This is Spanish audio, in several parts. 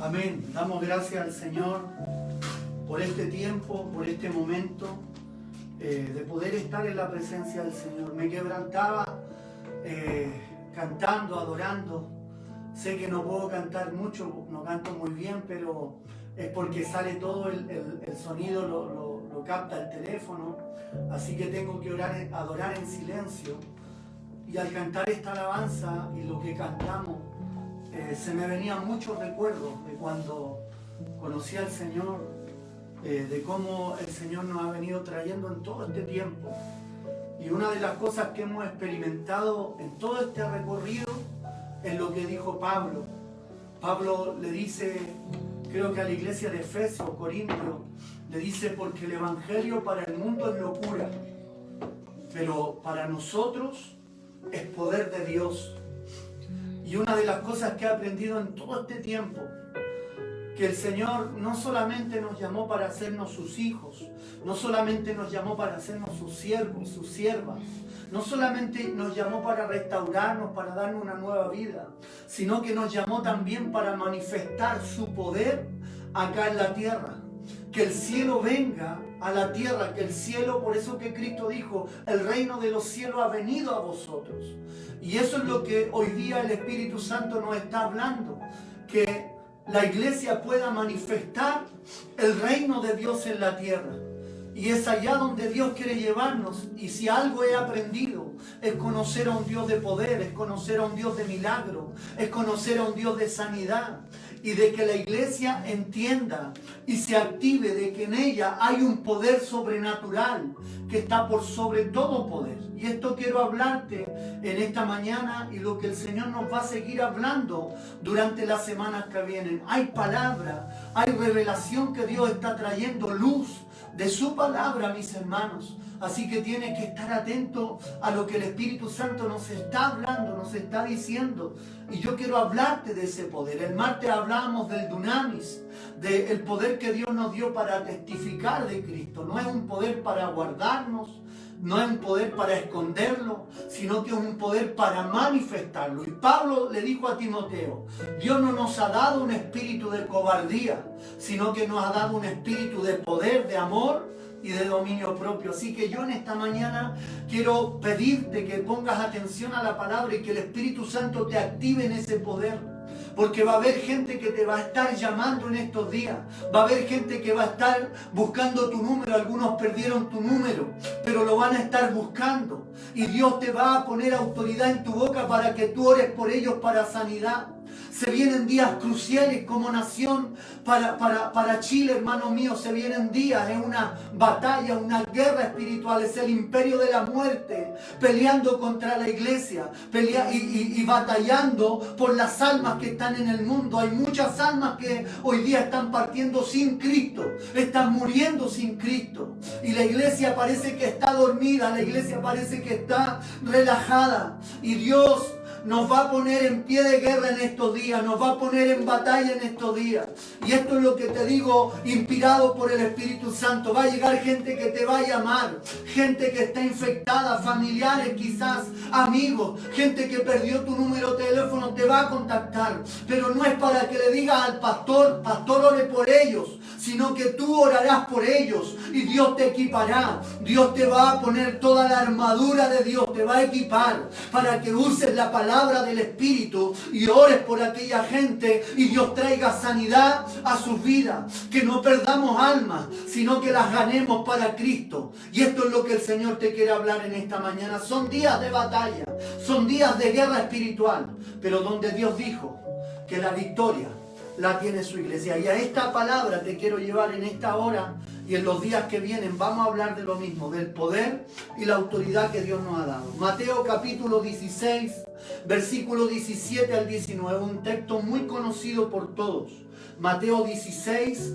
Amén. Damos gracias al Señor por este tiempo, por este momento de poder estar en la presencia del Señor. Me quebrantaba cantando, adorando. Sé que no puedo cantar mucho, no canto muy bien, pero es porque sale todo el sonido, lo capta el teléfono. Así que tengo que adorar en silencio. Y al cantar esta alabanza y lo que cantamos, se me venían muchos recuerdos de cuando conocí al Señor, de cómo el Señor nos ha venido trayendo en todo este tiempo. Y una de las cosas que hemos experimentado en todo este recorrido es lo que dijo Pablo. Pablo le dice, creo que a la iglesia de Efesios, Corintios, le dice: porque el Evangelio para el mundo es locura, pero para nosotros es poder de Dios. Y una de las cosas que he aprendido en todo este tiempo, que el Señor no solamente nos llamó para hacernos sus hijos, no solamente nos llamó para hacernos sus siervos, sus siervas, no solamente nos llamó para restaurarnos, para darnos una nueva vida, sino que nos llamó también para manifestar su poder acá en la tierra. Que el cielo venga a la tierra, que el cielo, por eso que Cristo dijo, el reino de los cielos ha venido a vosotros. Y eso es lo que hoy día el Espíritu Santo nos está hablando, que la iglesia pueda manifestar el reino de Dios en la tierra. Y es allá donde Dios quiere llevarnos. Y si algo he aprendido, es conocer a un Dios de poder, es conocer a un Dios de milagro, es conocer a un Dios de sanidad. Y de que la iglesia entienda y se active de que en ella hay un poder sobrenatural que está por sobre todo poder. Y esto quiero hablarte en esta mañana, y lo que el Señor nos va a seguir hablando durante las semanas que vienen. Hay palabra, hay revelación que Dios está trayendo, luz de su palabra, mis hermanos. Así que tienes que estar atento a lo que el Espíritu Santo nos está hablando, nos está diciendo. Y yo quiero hablarte de ese poder. El martes hablábamos del dunamis, del poder que Dios nos dio para testificar de Cristo. No es un poder para guardarnos, no es un poder para esconderlo, sino que es un poder para manifestarlo. Y Pablo le dijo a Timoteo: Dios no nos ha dado un espíritu de cobardía, sino que nos ha dado un espíritu de poder, de amor y de dominio propio. Así que yo en esta mañana quiero pedirte que pongas atención a la palabra y que el Espíritu Santo te active en ese poder. Porque va a haber gente que te va a estar llamando en estos días. Va a haber gente que va a estar buscando tu número. Algunos perdieron tu número, pero lo van a estar buscando. Y Dios te va a poner autoridad en tu boca para que tú ores por ellos para sanidad. Se vienen días cruciales como nación para Chile, hermano mío. Se vienen días, es una batalla, una guerra espiritual. Es el imperio de la muerte peleando contra la iglesia y batallando por las almas que están en el mundo. Hay muchas almas que hoy día están partiendo sin Cristo, están muriendo sin Cristo. Y la iglesia parece que está dormida, la iglesia parece que está relajada. Y Dios nos va a poner en pie de guerra en estos días, nos va a poner en batalla en estos días. Y esto es lo que te digo, inspirado por el Espíritu Santo. Va a llegar gente que te va a llamar, gente que está infectada, familiares quizás, amigos, gente que perdió tu número de teléfono, te va a contactar. Pero no es para que le digas al pastor: pastor, ore por ellos, sino que tú orarás por ellos y Dios te equipará. Dios te va a poner toda la armadura de Dios, te va a equipar para que uses la palabra del Espíritu y ores por aquella gente y Dios traiga sanidad a sus vidas. Que no perdamos almas, sino que las ganemos para Cristo. Y esto es lo que el Señor te quiere hablar en esta mañana. Son días de batalla, son días de guerra espiritual, pero donde Dios dijo que la victoria la tiene su iglesia. Y a esta palabra te quiero llevar en esta hora, y en los días que vienen vamos a hablar de lo mismo, del poder y la autoridad que Dios nos ha dado. Mateo capítulo 16, versículo 17 al 19, un texto muy conocido por todos. Mateo 16,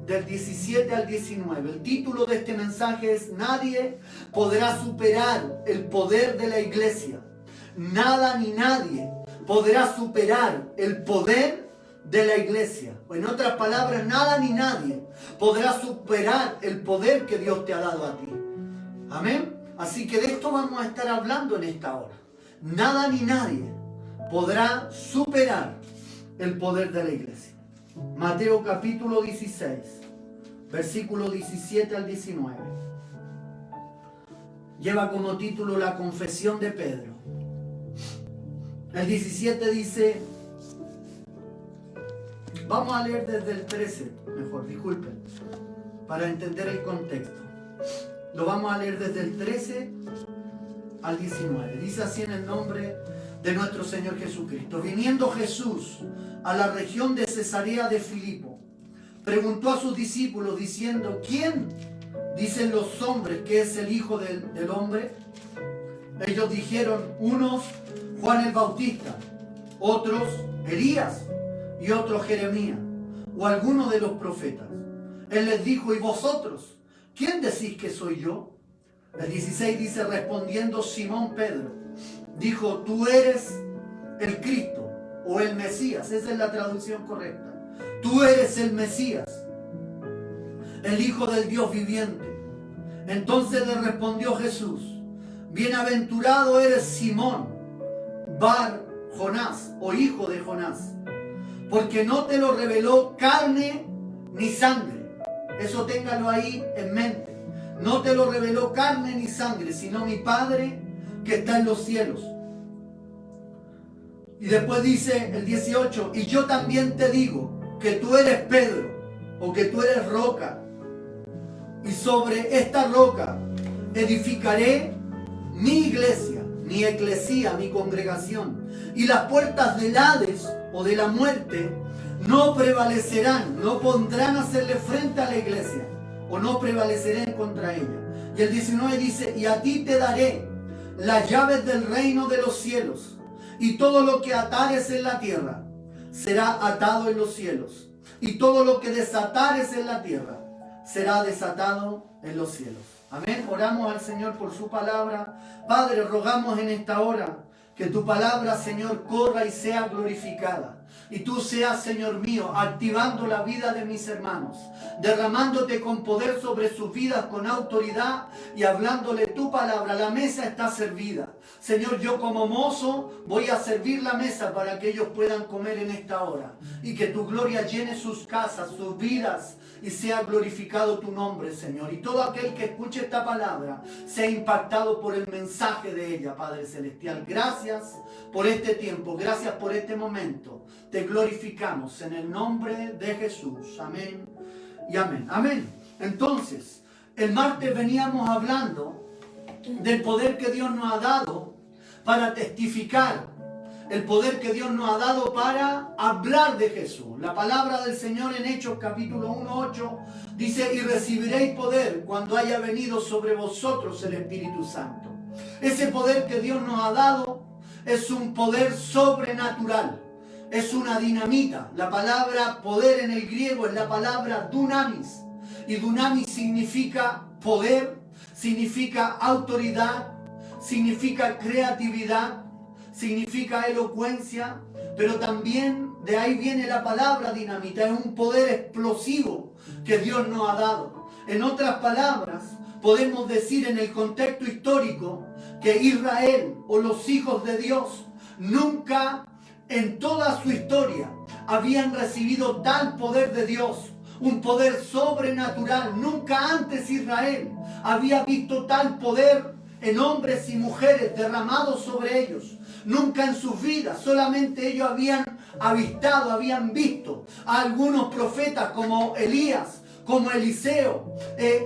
del 17 al 19. El título de este mensaje es: nadie podrá superar el poder de la iglesia. Nada ni nadie podrá superar el poder de la iglesia. O en otras palabras, nada ni nadie podrá superar el poder que Dios te ha dado a ti. Amén. Así que de esto vamos a estar hablando en esta hora. Nada ni nadie podrá superar el poder de la iglesia. Mateo capítulo 16, versículo 17 al 19. Lleva como título la confesión de Pedro. El 17 dice, vamos a leer desde el 13, mejor, disculpen, para entender el contexto. Lo vamos a leer desde el 13 al 19. Dice así en el nombre de nuestro Señor Jesucristo. Viniendo Jesús a la región de Cesarea de Filipo, preguntó a sus discípulos diciendo, ¿quién dicen los hombres que es el Hijo del Hombre? Ellos dijeron, unos Juan el Bautista, otros Elías y otros Jeremías o alguno de los profetas. Él les dijo, ¿y vosotros? ¿Quién decís que soy yo? El 16 dice, respondiendo Simón Pedro, dijo, tú eres el Cristo o el Mesías. Esa es la traducción correcta. Tú eres el Mesías, el Hijo del Dios viviente. Entonces le respondió Jesús, bienaventurado eres Simón, Bar Jonás o hijo de Jonás, porque no te lo reveló carne ni sangre. Eso téngalo ahí en mente. No te lo reveló carne ni sangre, sino mi Padre que está en los cielos. Y después dice el 18, y yo también te digo que tú eres Pedro, o que tú eres roca, y sobre esta roca edificaré mi iglesia, mi eclesía, mi congregación, y las puertas del Hades o de la muerte no prevalecerán, no pondrán a hacerle frente a la iglesia, o no prevalecerán contra ella. Y el 19 dice, y a ti te daré las llaves del reino de los cielos, y todo lo que atares en la tierra será atado en los cielos, y todo lo que desatares en la tierra será desatado en los cielos. Amén. Oramos al Señor por su palabra. Padre, rogamos en esta hora que tu palabra, Señor, corra y sea glorificada. Y tú seas, Señor mío, activando la vida de mis hermanos, derramándote con poder sobre sus vidas, con autoridad y hablándole tu palabra. La mesa está servida. Señor, yo como mozo voy a servir la mesa para que ellos puedan comer en esta hora. Y que tu gloria llene sus casas, sus vidas, y sea glorificado tu nombre, Señor. Y todo aquel que escuche esta palabra sea impactado por el mensaje de ella, Padre Celestial. Gracias por este tiempo, gracias por este momento. Te glorificamos en el nombre de Jesús. Amén y amén. Amén. Entonces, el martes veníamos hablando del poder que Dios nos ha dado para testificar. El poder que Dios nos ha dado para hablar de Jesús. La palabra del Señor en Hechos capítulo 1:8 dice, y recibiréis poder cuando haya venido sobre vosotros el Espíritu Santo. Ese poder que Dios nos ha dado es un poder sobrenatural. Es una dinamita. La palabra poder en el griego es la palabra dunamis. Y dunamis significa poder, significa autoridad, significa creatividad, significa elocuencia, pero también de ahí viene la palabra dinamita. Es un poder explosivo que Dios nos ha dado. En otras palabras, podemos decir en el contexto histórico que Israel o los hijos de Dios nunca en toda su historia habían recibido tal poder de Dios, un poder sobrenatural. Nunca antes Israel había visto tal poder en hombres y mujeres derramados sobre ellos. Nunca en sus vidas, solamente ellos habían avistado, habían visto a algunos profetas como Elías, como Eliseo,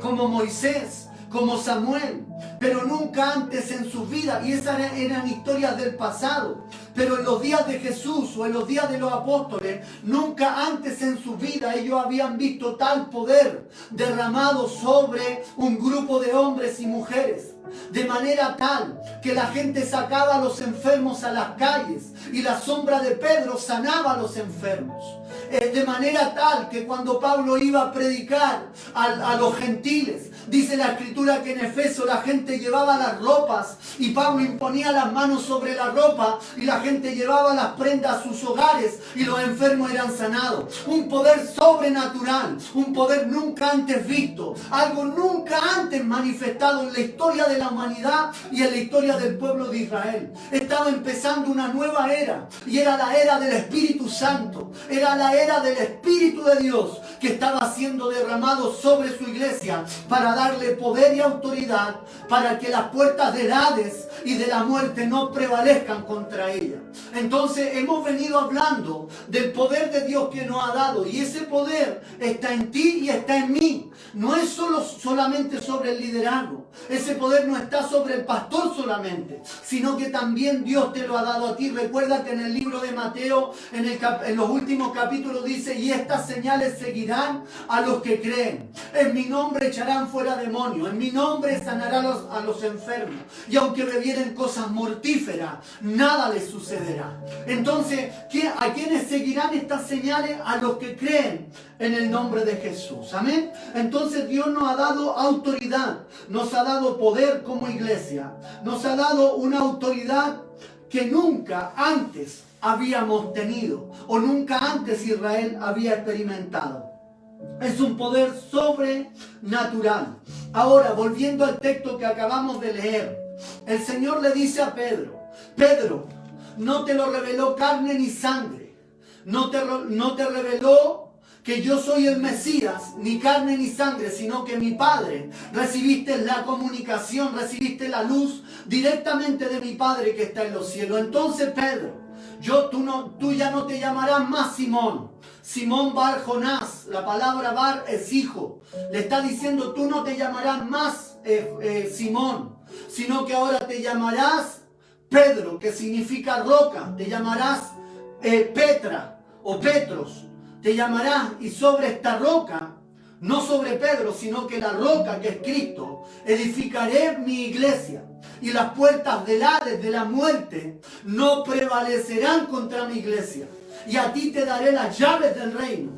como Moisés, como Samuel, pero nunca antes en sus vidas, y esas eran historias del pasado. Pero en los días de Jesús o en los días de los apóstoles, nunca antes en su vida ellos habían visto tal poder derramado sobre un grupo de hombres y mujeres. De manera tal que la gente sacaba a los enfermos a las calles y la sombra de Pedro sanaba a los enfermos. De manera tal que cuando Pablo iba a predicar a los gentiles, dice la escritura que en Efeso la gente llevaba las ropas y Pablo imponía las manos sobre la ropa y la gente llevaba las prendas a sus hogares y los enfermos eran sanados. Un poder sobrenatural, un poder nunca antes visto, algo nunca antes manifestado en la historia de la humanidad y en la historia del pueblo de Israel. Estaba empezando una nueva era, y era la era del Espíritu Santo, era la era del Espíritu de Dios que estaba siendo derramado sobre su iglesia para darle poder y autoridad para que las puertas del Hades y de la muerte no prevalezcan contra ella. Entonces hemos venido hablando del poder de Dios que nos ha dado, y ese poder está en ti y está en mí. No es solamente sobre el liderazgo. Ese poder no está sobre el pastor solamente, sino que también Dios te lo ha dado a ti. Recuerda que en el libro de Mateo, en los últimos capítulos dice: y estas señales seguirán a los que creen. En mi nombre echarán fuera demonios, en mi nombre sanarán a los enfermos, y aunque bebieren cosas mortíferas, nada les sucederá. Entonces, ¿a quiénes seguirán estas señales? A los que creen en el nombre de Jesús. Amén. Entonces Dios nos ha dado autoridad, nos ha dado poder como iglesia, nos ha dado una autoridad que nunca antes habíamos tenido, o nunca antes Israel había experimentado. Es un poder sobrenatural. Ahora, volviendo al texto que acabamos de leer, el Señor le dice a Pedro: Pedro, no te lo reveló carne ni sangre, no te reveló que yo soy el Mesías, ni carne ni sangre, sino que mi Padre. Recibiste la comunicación, recibiste la luz directamente de mi Padre que está en los cielos. Entonces, Pedro, tú ya no te llamarás más Simón Bar Jonás. La palabra Bar es hijo. Le está diciendo: tú no te llamarás más Simón, sino que ahora te llamarás Pedro, que significa roca. Te llamarás Petra o Petros. Te llamarás, y sobre esta roca, no sobre Pedro, sino que la roca que es Cristo, edificaré mi iglesia, y las puertas del Hades, de la muerte, no prevalecerán contra mi iglesia. Y a ti te daré las llaves del reino,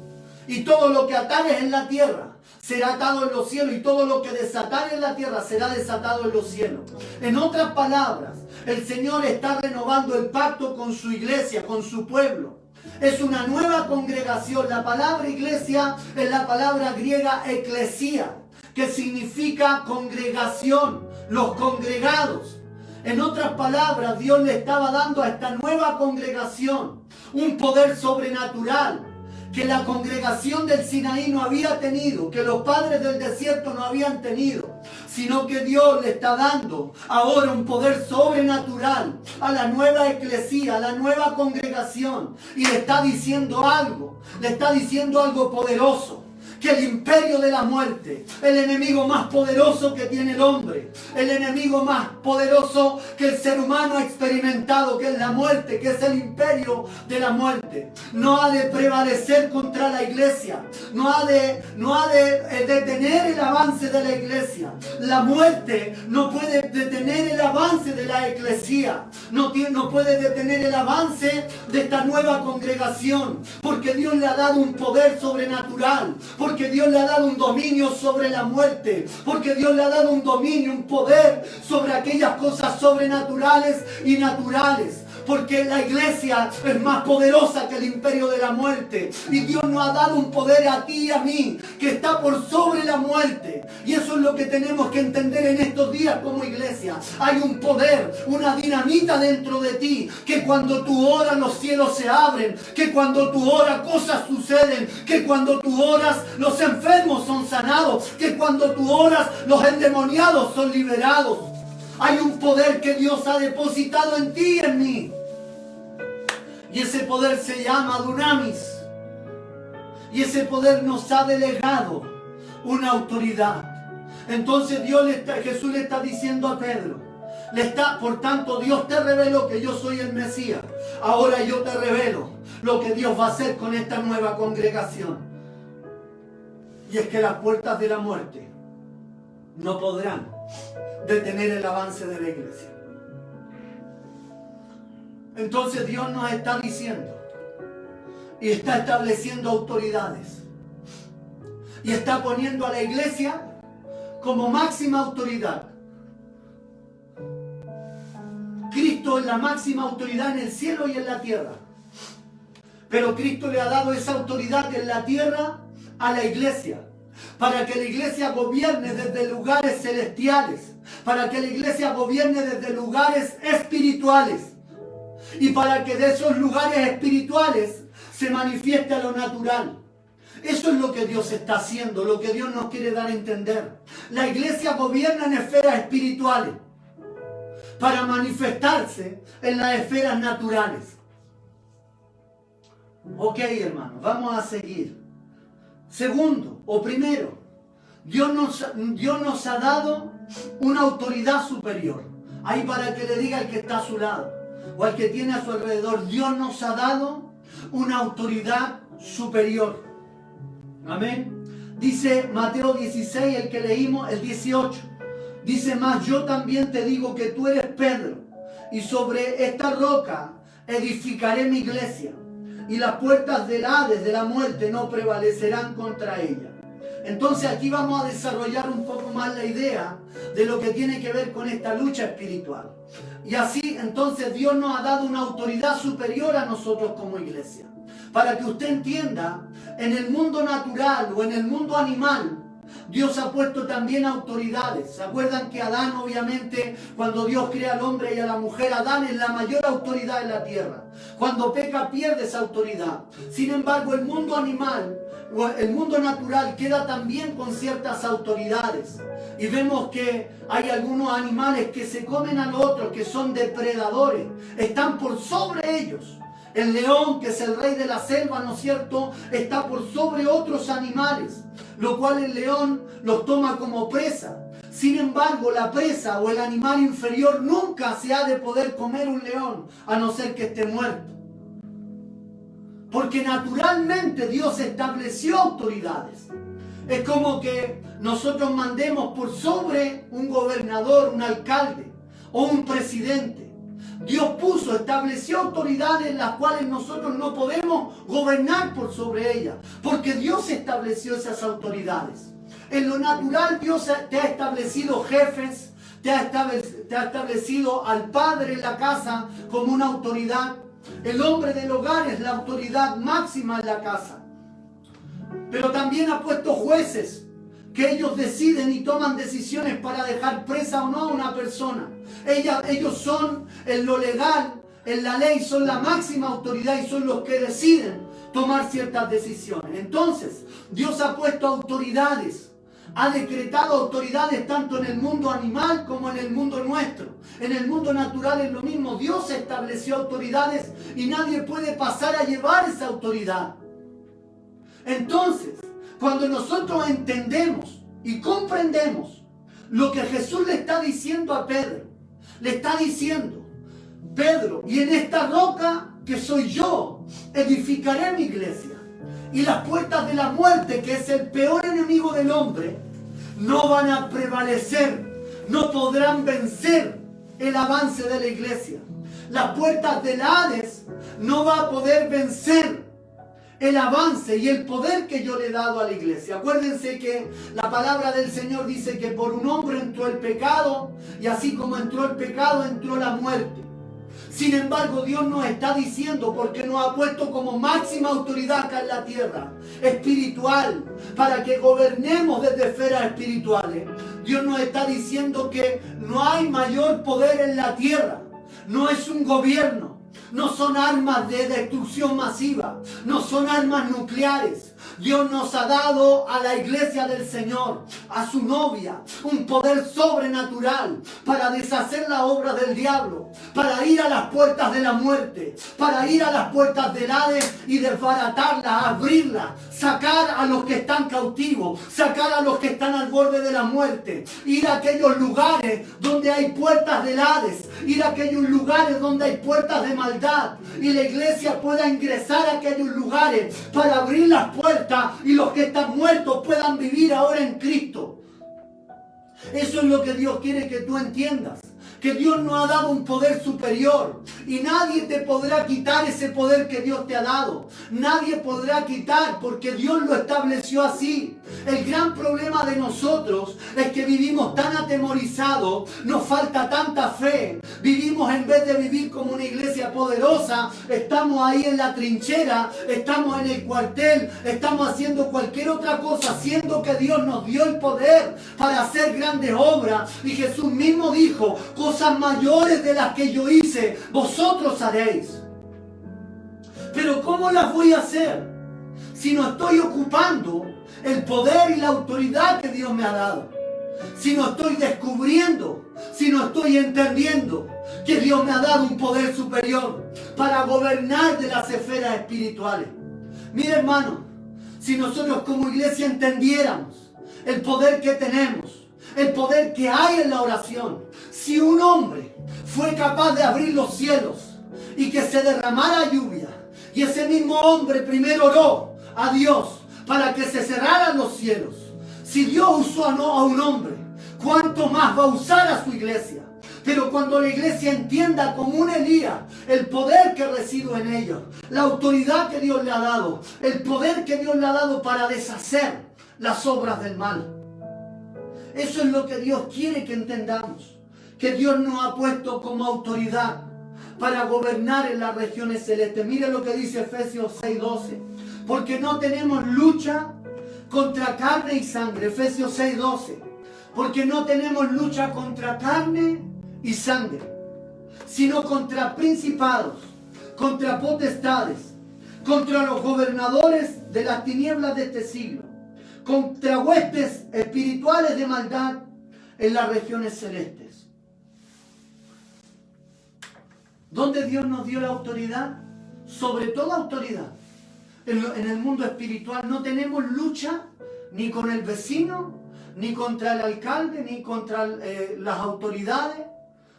y todo lo que atares en la tierra será atado en los cielos, y todo lo que desatares en la tierra será desatado en los cielos. En otras palabras, el Señor está renovando el pacto con su iglesia, con su pueblo. Es una nueva congregación. La palabra iglesia es la palabra griega eclesia, que significa congregación, los congregados. En otras palabras, Dios le estaba dando a esta nueva congregación un poder sobrenatural que la congregación del Sinaí no había tenido, que los padres del desierto no habían tenido, sino que Dios le está dando ahora un poder sobrenatural a la nueva eclesía, a la nueva congregación, y le está diciendo algo poderoso: que el imperio de la muerte, el enemigo más poderoso que tiene el hombre, el enemigo más poderoso que el ser humano ha experimentado, que es la muerte, que es el imperio de la muerte, no ha de prevalecer contra la iglesia, no ha de detener el avance de la iglesia. La muerte no puede detener el avance de la eclesía, no puede detener el avance de esta nueva congregación, porque Dios le ha dado un poder sobrenatural, porque Dios le ha dado un dominio sobre la muerte, porque Dios le ha dado un dominio, un poder sobre aquellas cosas sobrenaturales y naturales. Porque la iglesia es más poderosa que el imperio de la muerte. Y Dios nos ha dado un poder a ti y a mí que está por sobre la muerte. Y eso es lo que tenemos que entender en estos días como iglesia. Hay un poder, una dinamita dentro de ti, que cuando tú oras los cielos se abren, que cuando tú oras cosas suceden, que cuando tú oras los enfermos son sanados, que cuando tú oras los endemoniados son liberados. Hay un poder que Dios ha depositado en ti y en mí. Y ese poder se llama Dunamis. Y ese poder nos ha delegado una autoridad. Entonces Jesús le está diciendo a Pedro, por tanto Dios te reveló que yo soy el Mesías. Ahora yo te revelo lo que Dios va a hacer con esta nueva congregación. Y es que las puertas de la muerte no podrán detener el avance de la iglesia. Entonces Dios nos está diciendo y está estableciendo autoridades y está poniendo a la iglesia como máxima autoridad. Cristo es la máxima autoridad en el cielo y en la tierra, pero Cristo le ha dado esa autoridad en la tierra a la iglesia. para que la iglesia gobierne desde lugares celestiales, para que la iglesia gobierne desde lugares espirituales y para que de esos lugares espirituales se manifieste a lo natural. Eso es lo que Dios está haciendo, lo que Dios nos quiere dar a entender. La iglesia gobierna en esferas espirituales para manifestarse en las esferas naturales. Ok, hermanos, vamos a seguir. Segundo, o primero, Dios nos ha dado una autoridad superior. Ahí para que le diga al que está a su lado o al que tiene a su alrededor, Dios nos ha dado una autoridad superior. Amén. Dice Mateo 16, el que leímos, el 18. Dice más, yo también te digo que tú eres Pedro, y sobre esta roca edificaré mi iglesia, y las puertas del Hades, de la muerte, no prevalecerán contra ella. Entonces aquí vamos a desarrollar un poco más la idea de lo que tiene que ver con esta lucha espiritual. Y así entonces Dios nos ha dado una autoridad superior a nosotros como iglesia. Para que usted entienda, en el mundo natural o en el mundo animal, Dios ha puesto también autoridades. ¿Se acuerdan que Adán, obviamente, cuando Dios crea al hombre y a la mujer, Adán es la mayor autoridad en la tierra? Cuando peca pierde esa autoridad. Sin embargo, el mundo animal o el mundo natural queda también con ciertas autoridades. Y vemos que hay algunos animales que se comen a los otros, que son depredadores. Están por sobre ellos. El león, que es el rey de la selva, ¿no es cierto?, está por sobre otros animales, lo cual el león los toma como presa. Sin embargo, la presa o el animal inferior nunca se ha de poder comer un león, a no ser que esté muerto. Porque naturalmente Dios estableció autoridades. Es como que nosotros mandemos por sobre un gobernador, un alcalde o un presidente. Dios estableció autoridades en las cuales nosotros no podemos gobernar por sobre ellas, porque Dios estableció esas autoridades. En lo natural Dios te ha establecido jefes, te ha establecido al padre en la casa como una autoridad. El hombre del hogar es la autoridad máxima en la casa. Pero también ha puesto jueces, que ellos deciden y toman decisiones para dejar presa o no a una persona. Ellos son en lo legal, en la ley, son la máxima autoridad y son los que deciden tomar ciertas decisiones. Entonces, Dios ha puesto autoridades, ha decretado autoridades tanto en el mundo animal como en el mundo nuestro. En el mundo natural es lo mismo. Dios estableció autoridades y nadie puede pasar a llevar esa autoridad. Entonces, cuando nosotros entendemos y comprendemos lo que Jesús le está diciendo a Pedro, le está diciendo, Pedro, y en esta roca que soy yo, edificaré mi iglesia. Y las puertas de la muerte, que es el peor enemigo del hombre, no van a prevalecer, no podrán vencer el avance de la iglesia. Las puertas del Hades no va a poder vencer el avance y el poder que yo le he dado a la iglesia. Acuérdense que la palabra del Señor dice que por un hombre entró el pecado, y así como entró el pecado, entró la muerte. Sin embargo, Dios nos está diciendo, porque nos ha puesto como máxima autoridad acá en la tierra, espiritual, para que gobernemos desde esferas espirituales. Dios nos está diciendo que no hay mayor poder en la tierra. No es un gobierno. No son armas de destrucción masiva, no son armas nucleares. Dios nos ha dado a la iglesia del Señor, a su novia, un poder sobrenatural para deshacer la obra del diablo, para ir a las puertas de la muerte, para ir a las puertas del Hades y desbaratarlas, abrirlas, sacar a los que están cautivos, sacar a los que están al borde de la muerte, ir a aquellos lugares donde hay puertas del Hades, ir a aquellos lugares donde hay puertas de maldad, y la iglesia pueda ingresar a aquellos lugares para abrir las puertas y los que están muertos puedan vivir ahora en Cristo. Eso es lo que Dios quiere que tú entiendas, que Dios nos ha dado un poder superior y nadie te podrá quitar ese poder que Dios te ha dado. Nadie podrá quitar porque Dios lo estableció así. El gran problema de nosotros es que vivimos tan atemorizados, nos falta tanta fe. Vivimos, en vez de vivir como una iglesia poderosa, estamos ahí en la trinchera, estamos en el cuartel, estamos haciendo cualquier otra cosa, siendo que Dios nos dio el poder para hacer grandes obras. Y Jesús mismo dijo: cosas mayores de las que yo hice, vosotros haréis. Pero ¿cómo las voy a hacer si no estoy ocupando el poder y la autoridad que Dios me ha dado? Si no estoy descubriendo, si no estoy entendiendo que Dios me ha dado un poder superior para gobernar de las esferas espirituales. Mire, hermano, si nosotros como iglesia entendiéramos el poder que tenemos, el poder que hay en la oración, si un hombre fue capaz de abrir los cielos y que se derramara lluvia, y ese mismo hombre primero oró a Dios para que se cerraran los cielos, si Dios usó a un hombre, ¿cuánto más va a usar a su iglesia? Pero cuando la iglesia entienda como un Elías el poder que reside en ellos, la autoridad que Dios le ha dado, el poder que Dios le ha dado para deshacer las obras del mal. Eso es lo que Dios quiere que entendamos, que Dios nos ha puesto como autoridad para gobernar en las regiones celestes. Mire lo que dice Efesios 6:12, porque no tenemos lucha contra carne y sangre. Efesios 6:12, porque no tenemos lucha contra carne y sangre, sino contra principados, contra potestades, contra los gobernadores de las tinieblas de este siglo, contra huestes espirituales de maldad en las regiones celestes. ¿Dónde Dios nos dio la autoridad? Sobre toda autoridad. En el mundo espiritual no tenemos lucha ni con el vecino, ni contra el alcalde, ni contra las autoridades,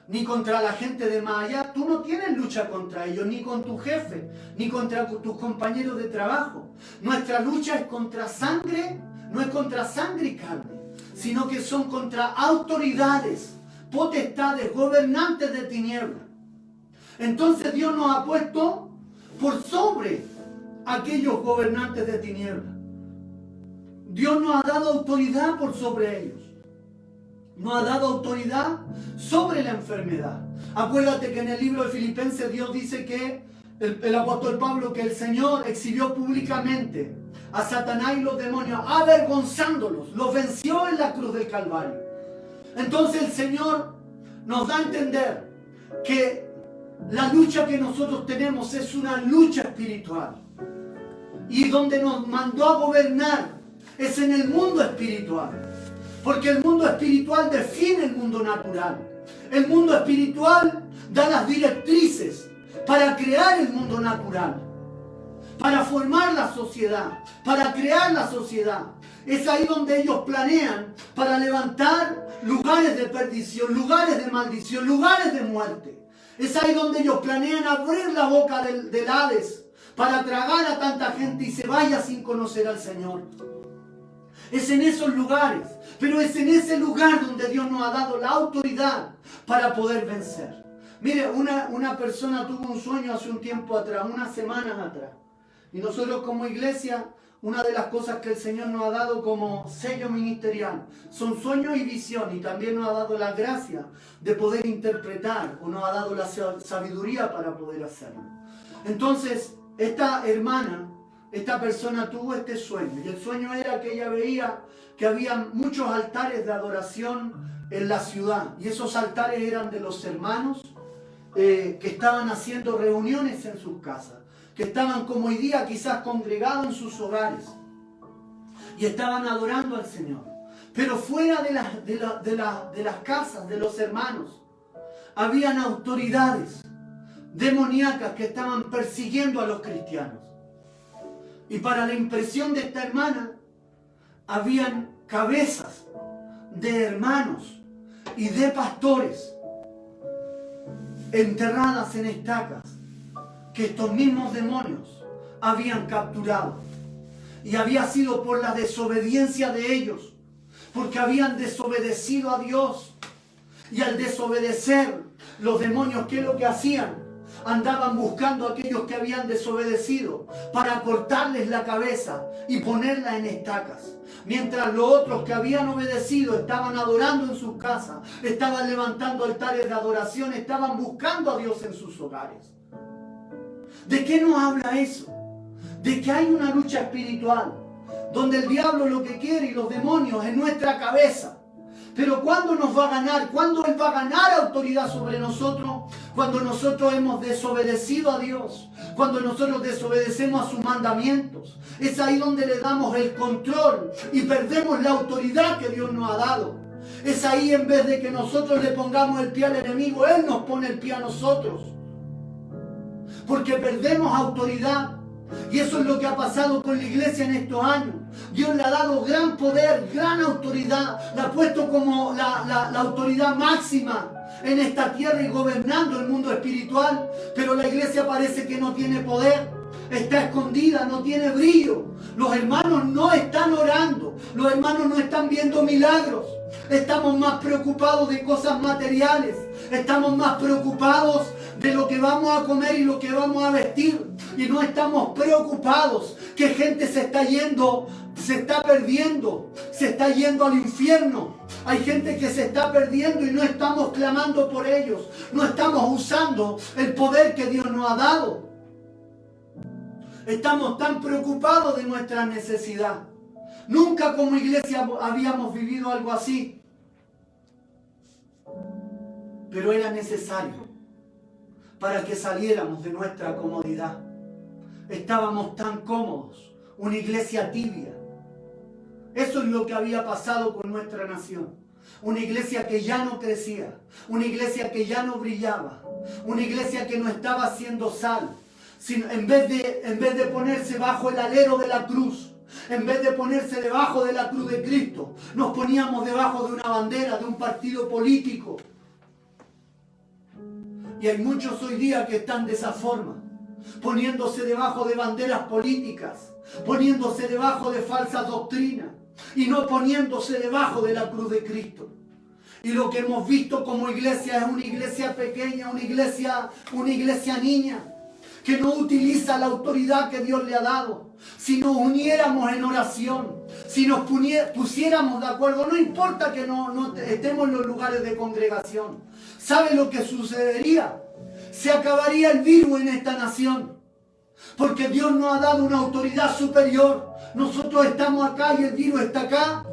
ni contra la gente de más allá. Tú no tienes lucha contra ellos, ni con tu jefe, ni contra tus compañeros de trabajo. Nuestra lucha es contra sangre, no es contra sangre y carne, sino que son contra autoridades, potestades, gobernantes de tinieblas. Entonces Dios nos ha puesto por sobre aquellos gobernantes de tinieblas. Dios nos ha dado autoridad por sobre ellos. Nos ha dado autoridad sobre la enfermedad. Acuérdate que en el libro de Filipenses Dios dice que el apóstol Pablo, que el Señor exhibió públicamente a Satanás y los demonios, avergonzándolos, los venció en la cruz del Calvario. Entonces el Señor nos da a entender que la lucha que nosotros tenemos es una lucha espiritual. Y donde nos mandó a gobernar es en el mundo espiritual. Porque el mundo espiritual define el mundo natural. El mundo espiritual da las directrices para crear el mundo natural, para formar la sociedad, para crear la sociedad. Es ahí donde ellos planean para levantar lugares de perdición, lugares de maldición, lugares de muerte. Es ahí donde ellos planean abrir la boca del Hades para tragar a tanta gente y se vaya sin conocer al Señor. Es en esos lugares, pero es en ese lugar donde Dios nos ha dado la autoridad para poder vencer. Mire, una persona tuvo un sueño hace un tiempo atrás, unas semanas atrás. Y nosotros como iglesia, una de las cosas que el Señor nos ha dado como sello ministerial son sueños y visión, y también nos ha dado la gracia de poder interpretar, o nos ha dado la sabiduría para poder hacerlo. Entonces, esta hermana, esta persona tuvo este sueño, y el sueño era que ella veía que había muchos altares de adoración en la ciudad, y esos altares eran de los hermanos que estaban haciendo reuniones en sus casas, que estaban como hoy día quizás congregados en sus hogares y estaban adorando al Señor. Pero fuera de las casas de los hermanos habían autoridades demoníacas que estaban persiguiendo a los cristianos. Y para la impresión de esta hermana habían cabezas de hermanos y de pastores enterradas en estacas que estos mismos demonios habían capturado. Y había sido por la desobediencia de ellos, porque habían desobedecido a Dios. Y al desobedecer, los demonios, ¿qué es lo que hacían? Andaban buscando a aquellos que habían desobedecido para cortarles la cabeza y ponerla en estacas. Mientras los otros que habían obedecido estaban adorando en sus casas, estaban levantando altares de adoración, estaban buscando a Dios en sus hogares. ¿De qué nos habla eso? De que hay una lucha espiritual, donde el diablo lo que quiere y los demonios en nuestra cabeza. Pero ¿cuándo nos va a ganar? ¿Cuándo Él va a ganar autoridad sobre nosotros? Cuando nosotros hemos desobedecido a Dios. Cuando nosotros desobedecemos a sus mandamientos. Es ahí donde le damos el control y perdemos la autoridad que Dios nos ha dado. Es ahí, en vez de que nosotros le pongamos el pie al enemigo, Él nos pone el pie a nosotros. Porque perdemos autoridad. Y eso es lo que ha pasado con la iglesia en estos años. Dios le ha dado gran poder, gran autoridad. La ha puesto como la autoridad máxima en esta tierra y gobernando el mundo espiritual. Pero la iglesia parece que no tiene poder. Está escondida, no tiene brillo. Los hermanos no están orando. Los hermanos no están viendo milagros. Estamos más preocupados de cosas materiales. Estamos más preocupados de lo que vamos a comer y lo que vamos a vestir. Y no estamos preocupados que gente se está yendo, se está perdiendo, se está yendo al infierno. Hay gente que se está perdiendo y no estamos clamando por ellos. No estamos usando el poder que Dios nos ha dado. Estamos tan preocupados de nuestra necesidad. Nunca como iglesia habíamos vivido algo así. Pero era necesario para que saliéramos de nuestra comodidad. Estábamos tan cómodos, una iglesia tibia. Eso es lo que había pasado con nuestra nación. Una iglesia que ya no crecía, una iglesia que ya no brillaba, una iglesia que no estaba haciendo sal, sino en vez de ponerse bajo el alero de la cruz, en vez de ponerse debajo de la cruz de Cristo, nos poníamos debajo de una bandera, de un partido político. Y hay muchos hoy día que están de esa forma, poniéndose debajo de banderas políticas, poniéndose debajo de falsas doctrinas y no poniéndose debajo de la cruz de Cristo. Y lo que hemos visto como iglesia es una iglesia pequeña, una iglesia niña, que no utiliza la autoridad que Dios le ha dado. Si nos uniéramos en oración, si nos pusiéramos de acuerdo, no importa que no estemos en los lugares de congregación. ¿Sabe lo que sucedería? Se acabaría el virus en esta nación. Porque Dios nos ha dado una autoridad superior. Nosotros estamos acá y el virus está acá.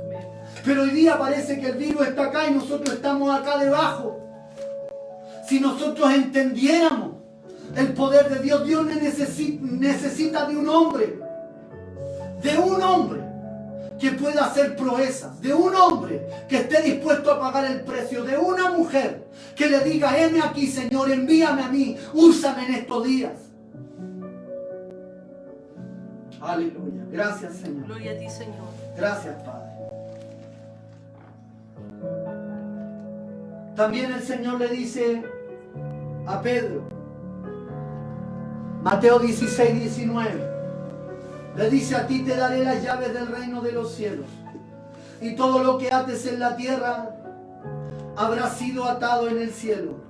Pero hoy día parece que el virus está acá y nosotros estamos acá debajo. Si nosotros entendiéramos el poder de Dios, Dios necesita de un hombre que pueda hacer proezas, de un hombre que esté dispuesto a pagar el precio, de una mujer que le diga: heme aquí, Señor, envíame a mí, úsame en estos días. Aleluya. Gracias, Señor. Gloria a ti, Señor. Gracias, Padre. También el Señor le dice a Pedro, Mateo 16, 19, le dice: a ti te daré las llaves del reino de los cielos, y todo lo que ates en la tierra habrá sido atado en el cielo,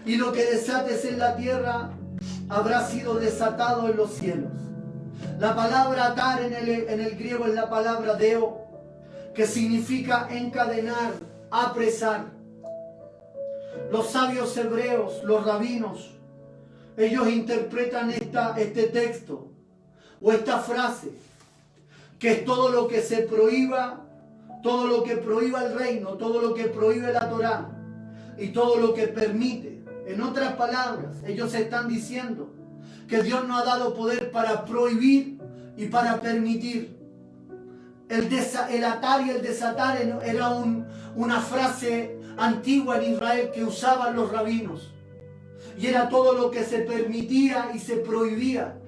y lo que desates en la tierra habrá sido desatado en los cielos. La palabra atar en el griego es la palabra deo, que significa encadenar, apresar. Los sabios hebreos, los rabinos, ellos interpretan este texto o esta frase, que es todo lo que se prohíba, todo lo que prohíba el reino, todo lo que prohíbe la Torá y todo lo que permite. En otras palabras, ellos están diciendo que Dios nos ha dado poder para prohibir y para permitir. El atar y el desatar era una frase antigua en Israel que usaban los rabinos. Y era todo lo que se permitía y se prohibía.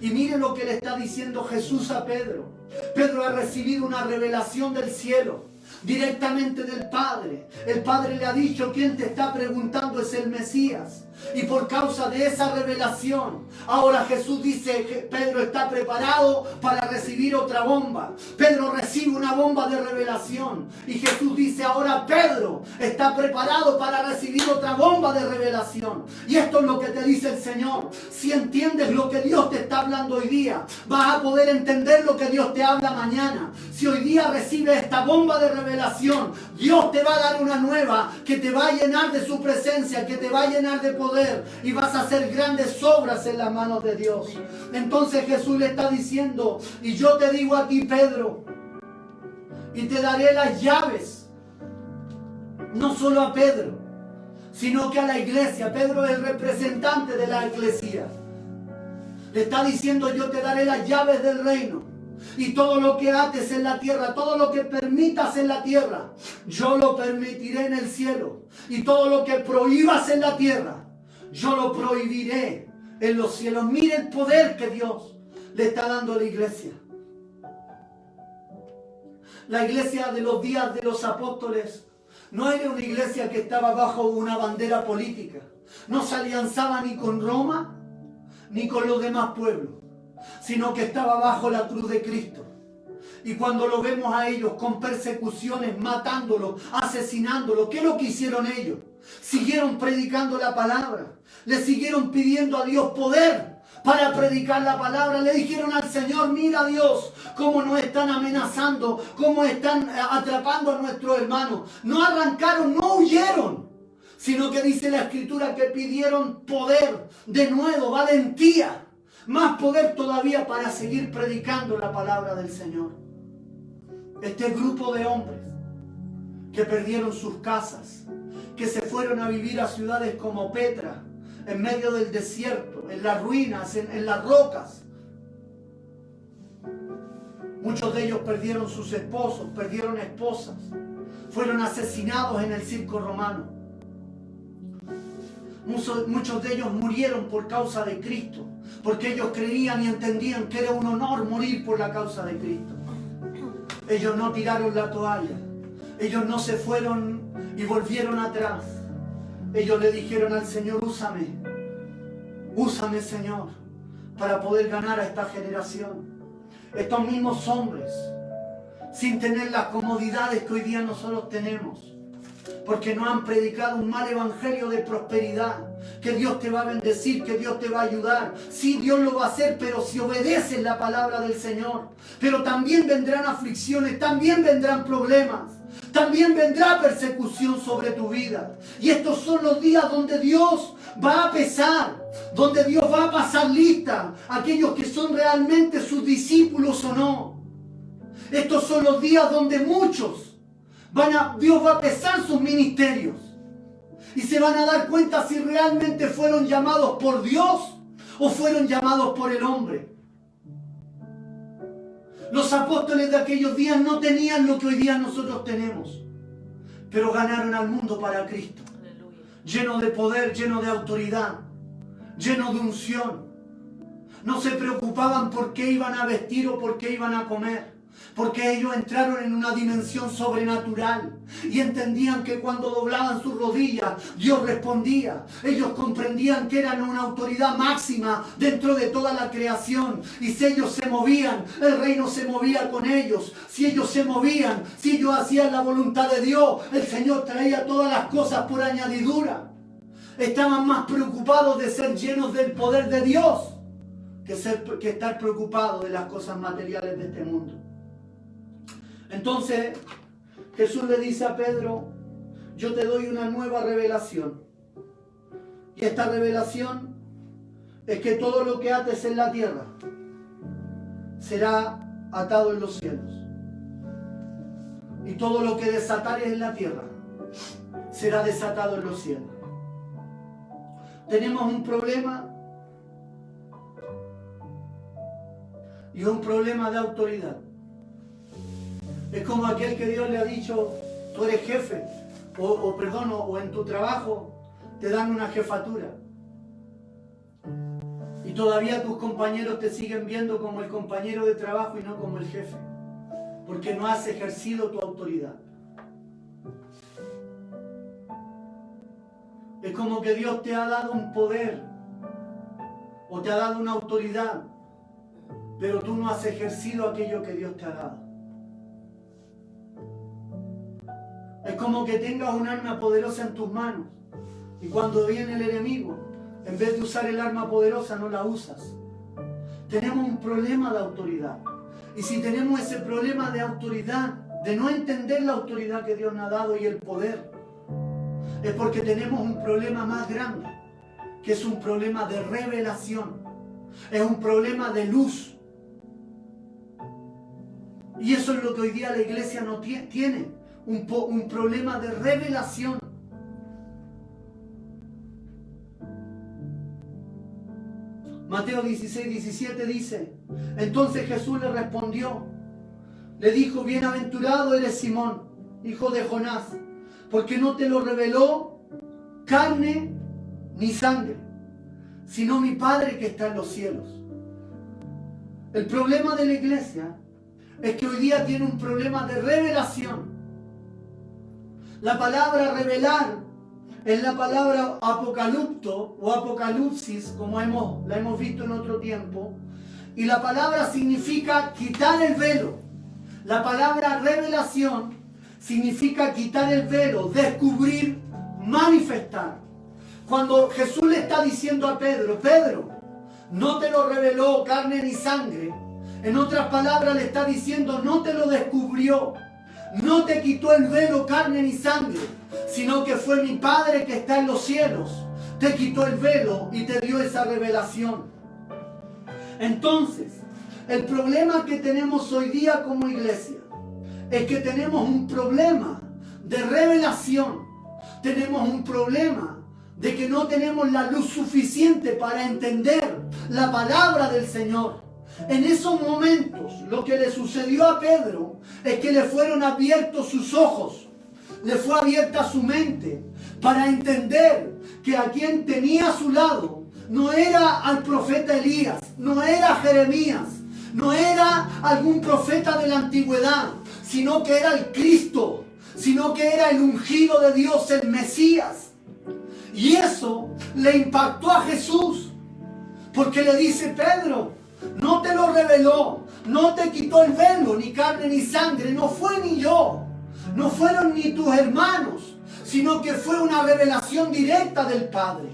Y miren lo que le está diciendo Jesús a Pedro. Pedro ha recibido una revelación del cielo, directamente del Padre. El Padre le ha dicho: quien te está preguntando es el Mesías. Y por causa de esa revelación, ahora Jesús dice que Pedro está preparado para recibir recibir otra bomba. Pedro recibe una bomba de revelación. Y Jesús dice, ahora Pedro está preparado para recibir otra bomba de revelación. Y esto es lo que te dice el Señor. Si entiendes lo que Dios te está hablando hoy día, vas a poder entender lo que Dios te habla mañana. Si hoy día recibes esta bomba de revelación, Dios te va a dar una nueva que te va a llenar de su presencia, que te va a llenar de poder y vas a hacer grandes obras en las manos de Dios. Entonces Jesús le está diciendo, y yo te digo a ti, Pedro, y te daré las llaves, no solo a Pedro, sino que a la iglesia. Pedro es el representante de la iglesia. Le está diciendo, yo te daré las llaves del reino. Y todo lo que ates en la tierra, todo lo que permitas en la tierra, yo lo permitiré en el cielo. Y todo lo que prohíbas en la tierra, yo lo prohibiré en los cielos. Mire el poder que Dios le está dando a la iglesia. La iglesia de los días de los apóstoles no era una iglesia que estaba bajo una bandera política. No se alianzaba ni con Roma ni con los demás pueblos, sino que estaba bajo la cruz de Cristo. Y cuando lo vemos a ellos con persecuciones, matándolos, asesinándolo, ¿qué es lo que hicieron ellos? Siguieron predicando la palabra, le siguieron pidiendo a Dios poder para predicar la palabra. Le dijeron al Señor, mira Dios, cómo nos están amenazando, cómo están atrapando a nuestros hermanos. No arrancaron, no huyeron, sino que dice la Escritura que pidieron poder, de nuevo, valentía, más poder todavía para seguir predicando la palabra del Señor. Este grupo de hombres que perdieron sus casas, que se fueron a vivir a ciudades como Petra, en medio del desierto, en las ruinas, en las rocas. Muchos de ellos perdieron sus esposos, perdieron esposas, fueron asesinados en el circo romano. Muchos de ellos murieron por causa de Cristo, porque ellos creían y entendían que era un honor morir por la causa de Cristo. Ellos no tiraron la toalla, ellos no se fueron y volvieron atrás. Ellos le dijeron al Señor, úsame Señor, para poder ganar a esta generación. Estos mismos hombres, sin tener las comodidades que hoy día nosotros tenemos, porque no han predicado un mal evangelio de prosperidad, que Dios te va a bendecir, que Dios te va a ayudar. Sí, Dios lo va a hacer, pero si obedeces la palabra del Señor. Pero también vendrán aflicciones, también vendrán problemas, también vendrá persecución sobre tu vida. Y estos son los días donde Dios va a pesar, donde Dios va a pasar lista a aquellos que son realmente sus discípulos o no. Estos son los días donde muchos Dios va a pesar sus ministerios y se van a dar cuenta si realmente fueron llamados por Dios o fueron llamados por el hombre. Los apóstoles de aquellos días no tenían lo que hoy día nosotros tenemos, pero ganaron al mundo para Cristo. Lleno de poder, lleno de autoridad, lleno de unción. No se preocupaban por qué iban a vestir o por qué iban a comer, porque ellos entraron en una dimensión sobrenatural y entendían que cuando doblaban sus rodillas, Dios respondía. Ellos comprendían que eran una autoridad máxima dentro de toda la creación, y si ellos se movían, el reino se movía con ellos. Si ellos se movían, si ellos hacían la voluntad de Dios, el Señor traía todas las cosas por añadidura. Estaban más preocupados de ser llenos del poder de Dios que estar preocupados de las cosas materiales de este mundo. Entonces Jesús le dice a Pedro, yo te doy una nueva revelación. Y esta revelación es que todo lo que ates en la tierra será atado en los cielos. Y todo lo que desatares en la tierra será desatado en los cielos. Tenemos un problema, y un problema de autoridad. Es como aquel que Dios le ha dicho, tú eres jefe, o en tu trabajo te dan una jefatura. Y todavía tus compañeros te siguen viendo como el compañero de trabajo y no como el jefe, porque no has ejercido tu autoridad. Es como que Dios te ha dado un poder, o te ha dado una autoridad, pero tú no has ejercido aquello que Dios te ha dado. Es como que tengas un arma poderosa en tus manos y cuando viene el enemigo, en vez de usar el arma poderosa, no la usas. Tenemos un problema de autoridad. Y si tenemos ese problema de autoridad, de no entender la autoridad que Dios nos ha dado y el poder, es porque tenemos un problema más grande, que es un problema de revelación. Es un problema de luz. Y eso es lo que hoy día la iglesia no tiene. Un problema de revelación. Mateo 16, 17 dice: entonces Jesús le respondió, le dijo: bienaventurado eres Simón, hijo de Jonás, porque no te lo reveló carne ni sangre, sino mi Padre que está en los cielos. El problema de la iglesia es que hoy día tiene un problema de revelación. La palabra revelar es la palabra apocalipto o apocalipsis, como la hemos visto en otro tiempo, y la palabra significa quitar el velo. La palabra revelación significa quitar el velo, descubrir, manifestar. Cuando Jesús le está diciendo a Pedro: Pedro, no te lo reveló carne ni sangre, en otras palabras le está diciendo: no te lo descubrió, no te quitó el velo carne ni sangre, sino que fue mi Padre que está en los cielos. Te quitó el velo y te dio esa revelación. Entonces, el problema que tenemos hoy día como iglesia es que tenemos un problema de revelación. Tenemos un problema de que no tenemos la luz suficiente para entender la palabra del Señor. En esos momentos, lo que le sucedió a Pedro es que le fueron abiertos sus ojos, le fue abierta su mente para entender que a quien tenía a su lado no era al profeta Elías, no era Jeremías, no era algún profeta de la antigüedad, sino que era el Cristo, sino que era el ungido de Dios, el Mesías. Y eso le impactó a Jesús, porque le dice: Pedro, no te lo reveló, no te quitó el velo, ni carne ni sangre, no fue ni yo, no fueron ni tus hermanos, sino que fue una revelación directa del Padre.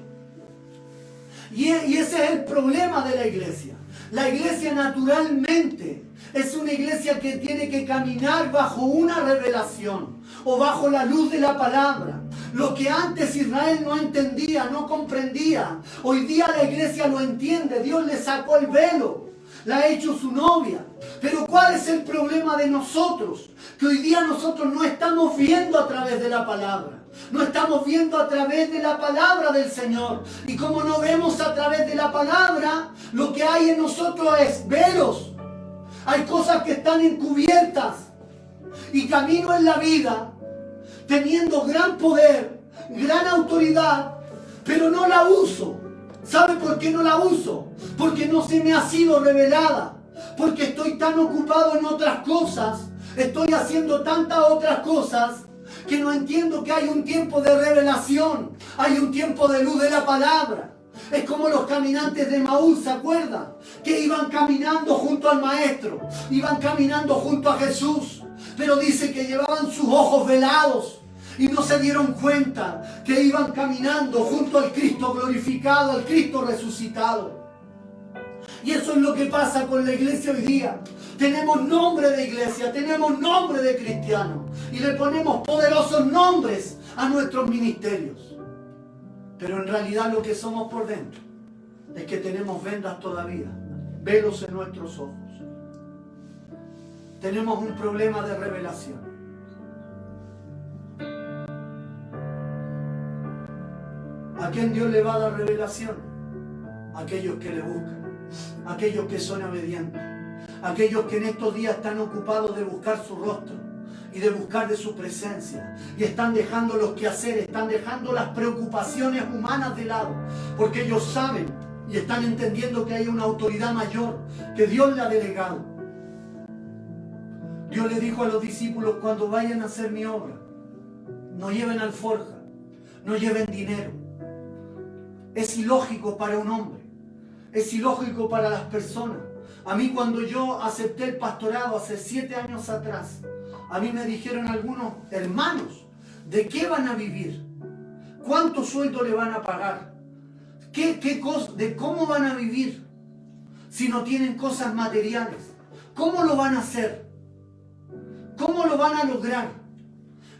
Y ese es el problema de la iglesia. La iglesia naturalmente es una iglesia que tiene que caminar bajo una revelación o bajo la luz de la palabra. Lo que antes Israel no entendía, no comprendía, hoy día la iglesia lo entiende. Dios le sacó el velo, la ha hecho su novia. Pero ¿cuál es el problema de nosotros? Que hoy día nosotros no estamos viendo a través de la palabra. No estamos viendo a través de la palabra del Señor. Y como no vemos a través de la palabra, lo que hay en nosotros es velos. Hay cosas que están encubiertas. Y camino en la vida teniendo gran poder, gran autoridad, pero no la uso. ¿Sabe por qué no la uso? Porque no se me ha sido revelada. Porque estoy tan ocupado en otras cosas, estoy haciendo tantas otras cosas, que no entiendo que hay un tiempo de revelación, hay un tiempo de luz de la palabra. Es como los caminantes de Maús, ¿se acuerdan? Que iban caminando junto al Maestro, iban caminando junto a Jesús, pero dice que llevaban sus ojos velados y no se dieron cuenta que iban caminando junto al Cristo glorificado, al Cristo resucitado. Y eso es lo que pasa con la iglesia hoy día. Tenemos nombre de iglesia, tenemos nombre de cristiano y le ponemos poderosos nombres a nuestros ministerios. Pero en realidad lo que somos por dentro es que tenemos vendas todavía, velos en nuestros ojos. Tenemos un problema de revelación. ¿A quién Dios le va a dar revelación? A aquellos que le buscan, a aquellos que son obedientes, a aquellos que en estos días están ocupados de buscar su rostro y de buscar de su presencia, y están dejando los quehaceres, están dejando las preocupaciones humanas de lado, porque ellos saben y están entendiendo que hay una autoridad mayor que Dios le ha delegado. Dios le dijo a los discípulos: cuando vayan a hacer mi obra, no lleven alforja, no lleven dinero. Es ilógico para un hombre, es ilógico para las personas A mí cuando yo acepté el pastorado hace 7 años atrás, a mí me dijeron algunos hermanos, ¿de qué van a vivir? ¿Cuánto sueldo le van a pagar? ¿De cómo van a vivir si no tienen cosas materiales? ¿Cómo lo van a hacer? ¿Cómo lo van a lograr?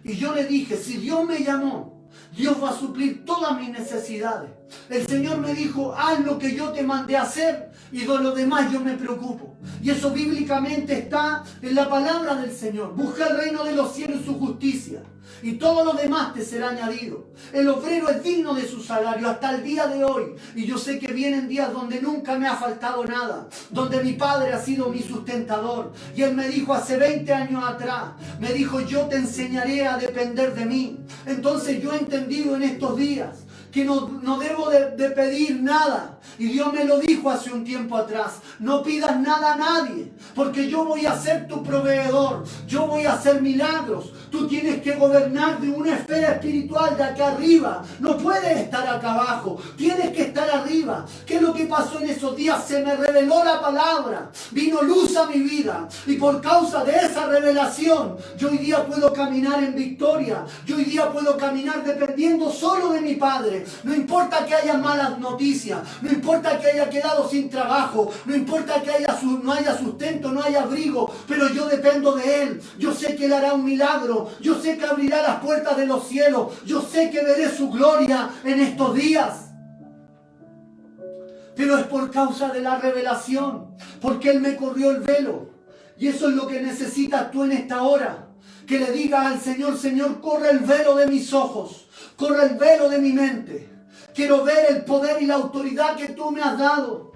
Y yo le dije, si Dios me llamó, Dios va a suplir todas mis necesidades. El Señor me dijo, haz lo que yo te mandé a hacer y de lo demás yo me preocupo. Y eso bíblicamente está en la palabra del Señor. Busca el reino de los cielos y su justicia, y todo lo demás te será añadido. El obrero es digno de su salario hasta el día de hoy. Y yo sé que vienen días donde nunca me ha faltado nada, donde mi padre ha sido mi sustentador. Y él me dijo hace 20 años atrás, me dijo, yo te enseñaré a depender de mí. Entonces yo he entendido en estos días que no debo de pedir nada. Y Dios me lo dijo hace un tiempo atrás, no pidas nada a nadie, porque yo voy a ser tu proveedor, yo voy a hacer milagros. Tú tienes que gobernar de una esfera espiritual de acá arriba, no puedes estar acá abajo, tienes que estar arriba. ¿Qué es lo que pasó en esos días? Se me reveló la palabra, vino luz a mi vida, y por causa de esa revelación, yo hoy día puedo caminar en victoria, yo hoy día puedo caminar dependiendo solo de mi Padre. No importa que haya malas noticias, no importa que haya quedado sin trabajo, no importa que no haya sustento, no haya abrigo, pero yo dependo de Él. Yo sé que Él hará un milagro, yo sé que abrirá las puertas de los cielos, yo sé que veré su gloria en estos días. Pero es por causa de la revelación, porque Él me corrió el velo. Y eso es lo que necesitas tú en esta hora. Que le digas al Señor, Señor, corre el velo de mis ojos, corre el velo de mi mente. Quiero ver el poder y la autoridad que tú me has dado.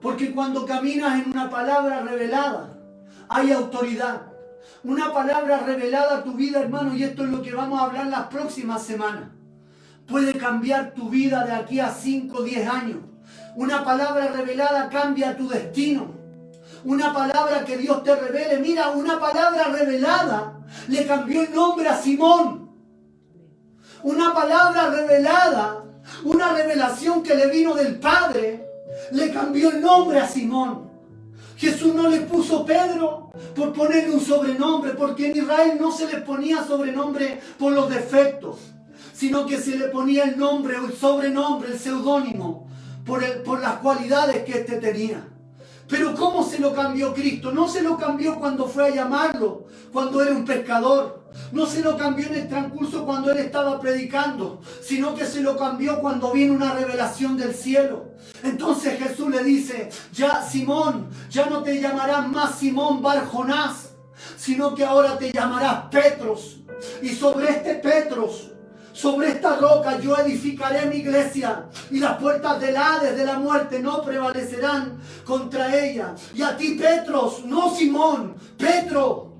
Porque cuando caminas en una palabra revelada, hay autoridad. Una palabra revelada a tu vida, hermano, y esto es lo que vamos a hablar las próximas semanas. Puede cambiar tu vida de aquí a 5 o 10 años. Una palabra revelada cambia tu destino. Una palabra que Dios te revele. Mira, una palabra revelada le cambió el nombre a Simón. Una palabra revelada, una revelación que le vino del Padre, le cambió el nombre a Simón. Jesús no le puso Pedro por ponerle un sobrenombre, porque en Israel no se le ponía sobrenombre por los defectos, sino que se le ponía el nombre o el sobrenombre, el seudónimo, por las cualidades que éste tenía. Pero ¿cómo se lo cambió Cristo? No se lo cambió cuando fue a llamarlo, cuando era un pescador. No se lo cambió en el transcurso cuando él estaba predicando, sino que se lo cambió cuando vino una revelación del cielo. Entonces Jesús le dice, ya Simón, ya no te llamarás más Simón Bar Jonás, sino que ahora te llamarás Petros. Y sobre este Petros, sobre esta roca yo edificaré mi iglesia, y las puertas del Hades, de la muerte, no prevalecerán contra ella. Y a ti, Petros, no Simón, Petro,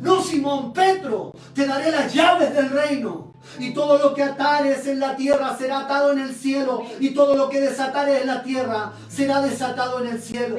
no Simón, Petro, te daré las llaves del reino. Y todo lo que atares en la tierra será atado en el cielo, y todo lo que desatares en la tierra será desatado en el cielo.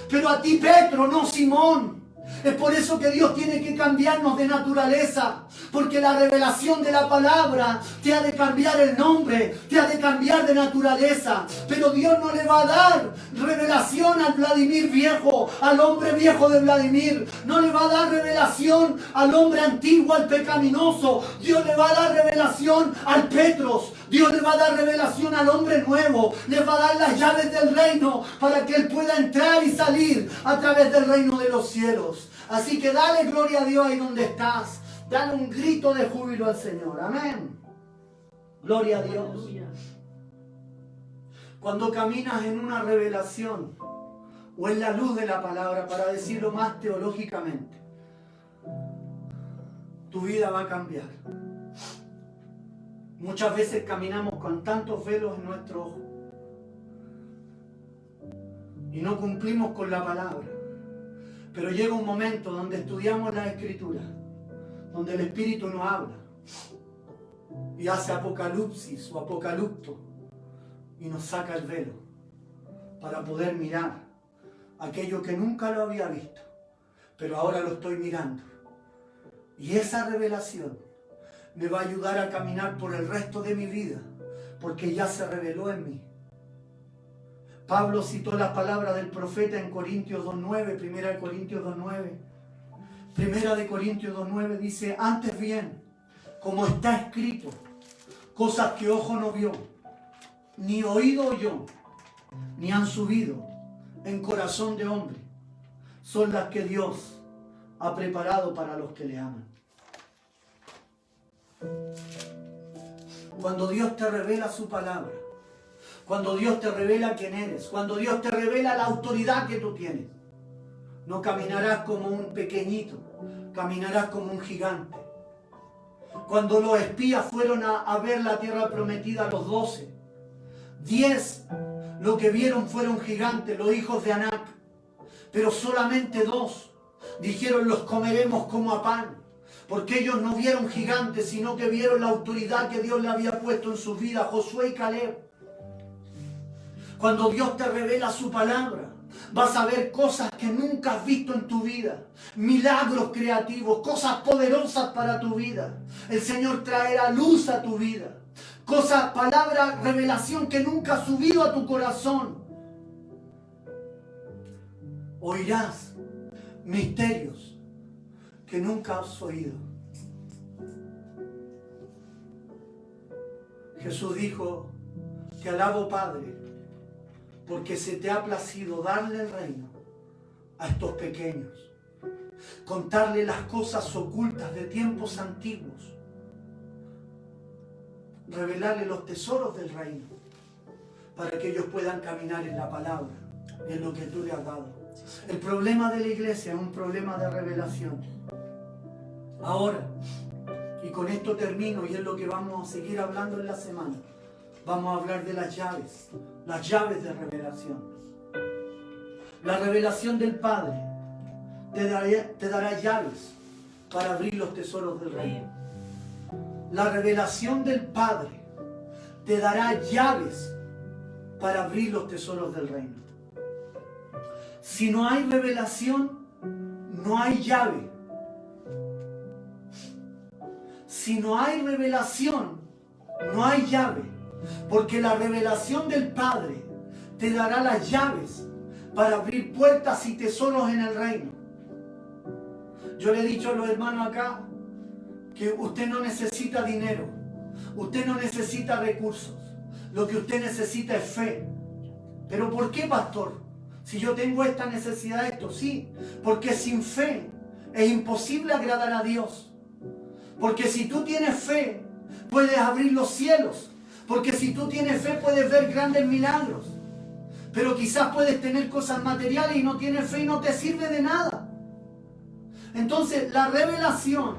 Pero a ti, Petro, no Simón. Es por eso que Dios tiene que cambiarnos de naturaleza, porque la revelación de la palabra te ha de cambiar el nombre, te ha de cambiar de naturaleza. Pero Dios no le va a dar revelación al Vladimir viejo, al hombre viejo de Vladimir. No le va a dar revelación al hombre antiguo, al pecaminoso. Dios le va a dar revelación al Petros. Dios le va a dar revelación al hombre nuevo. Le va a dar las llaves del reino para que él pueda entrar y salir a través del reino de los cielos. Así que dale gloria a Dios ahí donde estás. Dale un grito de júbilo al Señor. Amén. Gloria a Dios. Cuando caminas en una revelación o en la luz de la palabra, para decirlo más teológicamente, tu vida va a cambiar. Muchas veces caminamos con tantos velos en nuestros ojos y no cumplimos con la palabra. Pero llega un momento donde estudiamos la Escritura, donde el Espíritu nos habla y hace apocalipsis o apocalipto y nos saca el velo para poder mirar aquello que nunca lo había visto, pero ahora lo estoy mirando. Y esa revelación me va a ayudar a caminar por el resto de mi vida, porque ya se reveló en mí. Pablo citó las palabras del profeta en Corintios 2.9, 1 Corintios 2.9. 1 Corintios 2.9 dice, antes bien, como está escrito, cosas que ojo no vio, ni oído oyó, ni han subido en corazón de hombre, son las que Dios ha preparado para los que le aman. Cuando Dios te revela su palabra, cuando Dios te revela quién eres, cuando Dios te revela la autoridad que tú tienes, no caminarás como un pequeñito, caminarás como un gigante. Cuando los espías fueron a ver la tierra prometida, los 12, 10 lo que vieron fueron gigantes, los hijos de Anac, pero solamente 2 dijeron los comeremos como a pan, porque ellos no vieron gigantes, sino que vieron la autoridad que Dios le había puesto en sus vidas, Josué y Caleb. Cuando Dios te revela su palabra, vas a ver cosas que nunca has visto en tu vida, milagros creativos, cosas poderosas para tu vida. El Señor traerá luz a tu vida, cosas, palabra, revelación que nunca ha subido a tu corazón. Oirás misterios que nunca has oído. Jesús dijo, te alabo, Padre, porque se te ha placido darle el reino a estos pequeños, contarle las cosas ocultas de tiempos antiguos, revelarle los tesoros del reino, para que ellos puedan caminar en la palabra, en lo que tú le has dado. El problema de la iglesia es un problema de revelación. Ahora, y con esto termino, y es lo que vamos a seguir hablando en la semana, vamos a hablar de las llaves de revelación. La revelación del Padre te dará llaves para abrir los tesoros del reino. La revelación del Padre te dará llaves para abrir los tesoros del reino. Si no hay revelación, no hay llave. Si no hay revelación, no hay llave. Porque la revelación del Padre te dará las llaves para abrir puertas y tesoros en el reino. Yo le he dicho a los hermanos acá que usted no necesita dinero, usted no necesita recursos, lo que usted necesita es fe. ¿Pero por qué, pastor? Si yo tengo esta necesidad, esto sí, porque sin fe es imposible agradar a Dios. Porque si tú tienes fe, puedes abrir los cielos. Porque si tú tienes fe, puedes ver grandes milagros. Pero quizás puedes tener cosas materiales y no tienes fe y no te sirve de nada. Entonces, la revelación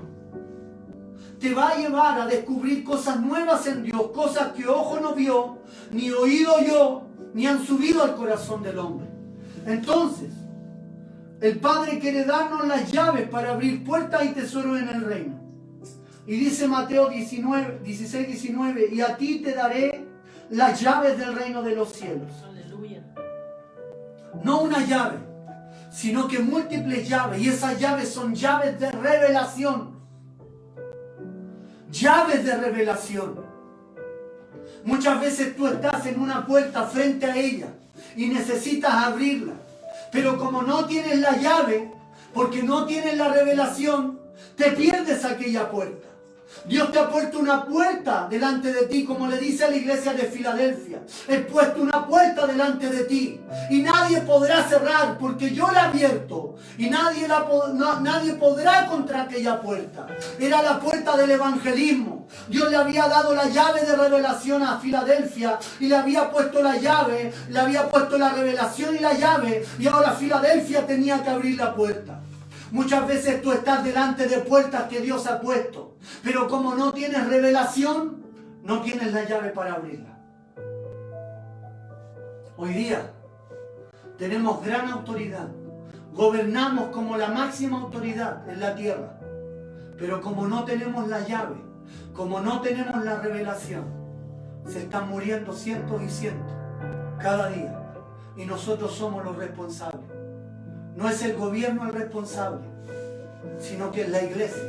te va a llevar a descubrir cosas nuevas en Dios, cosas que ojo no vio, ni oído oyó, ni han subido al corazón del hombre. Entonces, el Padre quiere darnos las llaves para abrir puertas y tesoros en el reino. Y dice Mateo 16, 19, y a ti te daré las llaves del reino de los cielos. Aleluya. No una llave, sino que múltiples llaves. Y esas llaves son llaves de revelación. Llaves de revelación. Muchas veces tú estás en una puerta frente a ella y necesitas abrirla. Pero como no tienes la llave, porque no tienes la revelación, te pierdes aquella puerta. Dios te ha puesto una puerta delante de ti, como le dice a la iglesia de Filadelfia. He puesto una puerta delante de ti y nadie podrá cerrar, porque yo la he abierto y nadie podrá contra aquella puerta. Era la puerta del evangelismo. Dios le había dado la llave de revelación a Filadelfia y le había puesto la llave, le había puesto la revelación y la llave, y ahora Filadelfia tenía que abrir la puerta. Muchas veces tú estás delante de puertas que Dios ha puesto, pero como no tienes revelación, no tienes la llave para abrirla. Hoy día tenemos gran autoridad, gobernamos como la máxima autoridad en la tierra, pero como no tenemos la llave, como no tenemos la revelación, se están muriendo cientos y cientos cada día, y nosotros somos los responsables. No es el gobierno el responsable, sino que es la iglesia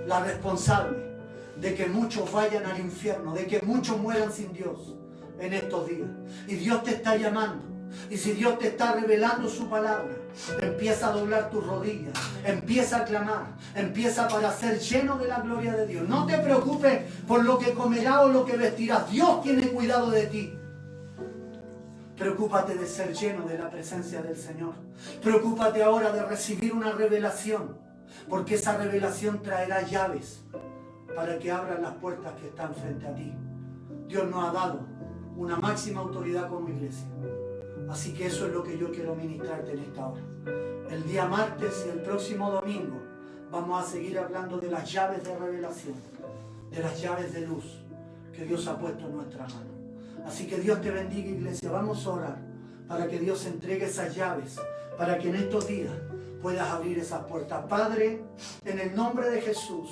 la responsable de que muchos vayan al infierno, de que muchos mueran sin Dios en estos días. Y Dios te está llamando Y si Dios te está revelando su palabra, empieza a doblar tus rodillas, empieza a clamar, empieza para ser lleno de la gloria de Dios. No te preocupes por lo que comerás o lo que vestirás. Dios tiene cuidado de ti. Preocúpate de ser lleno de la presencia del Señor. Preocúpate ahora de recibir una revelación, porque esa revelación traerá llaves para que abran las puertas que están frente a ti. Dios nos ha dado una máxima autoridad como iglesia. Así que eso es lo que yo quiero ministrarte en esta hora. El día martes y el próximo domingo vamos a seguir hablando de las llaves de revelación, de las llaves de luz que Dios ha puesto en nuestra mano. Así que Dios te bendiga, iglesia. Vamos a orar para que Dios entregue esas llaves, para que en estos días puedas abrir esas puertas. Padre, en el nombre de Jesús,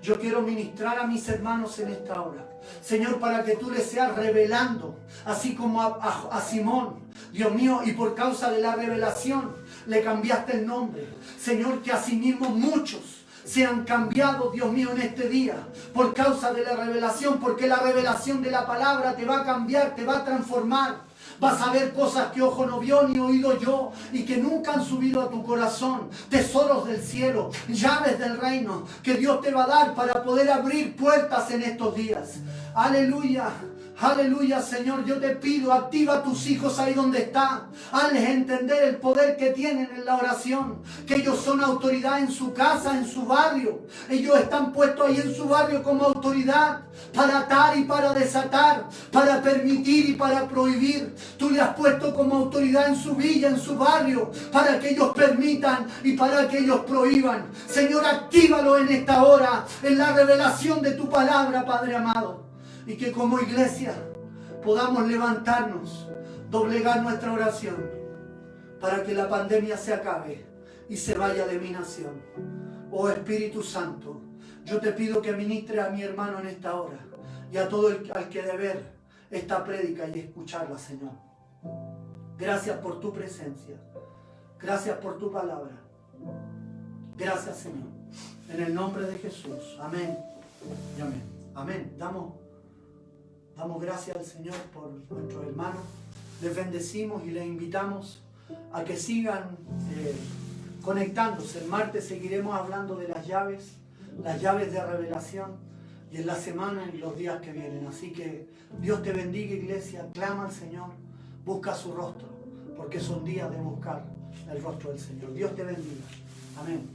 yo quiero ministrar a mis hermanos en esta hora. Señor, para que tú les seas revelando, así como a Simón, Dios mío, y por causa de la revelación le cambiaste el nombre. Señor, que asimismo muchos sean cambiados, Dios mío, en este día, por causa de la revelación, porque la revelación de la palabra te va a cambiar, te va a transformar. Vas a ver cosas que ojo no vio ni oído yo y que nunca han subido a tu corazón. Tesoros del cielo, llaves del reino que Dios te va a dar para poder abrir puertas en estos días. Aleluya. Aleluya, Señor, yo te pido, activa a tus hijos ahí donde están. Hazles entender el poder que tienen en la oración. Que ellos son autoridad en su casa, en su barrio. Ellos están puestos ahí en su barrio como autoridad para atar y para desatar, para permitir y para prohibir. Tú le has puesto como autoridad en su villa, en su barrio, para que ellos permitan y para que ellos prohíban. Señor, actívalo en esta hora, en la revelación de tu palabra, Padre amado. Y que como iglesia podamos levantarnos, doblegar nuestra oración para que la pandemia se acabe y se vaya de mi nación. Oh Espíritu Santo, yo te pido que ministre a mi hermano en esta hora y a todo al que de ver esta prédica y escucharla, Señor. Gracias por tu presencia. Gracias por tu palabra. Gracias, Señor. En el nombre de Jesús. Amén y amén. Amén. Damos gracias al Señor por nuestros hermanos. Les bendecimos y les invitamos a que sigan conectándose. El martes seguiremos hablando de las llaves de revelación, y en la semana y los días que vienen. Así que Dios te bendiga, iglesia. Clama al Señor, busca su rostro, porque son días de buscar el rostro del Señor. Dios te bendiga. Amén.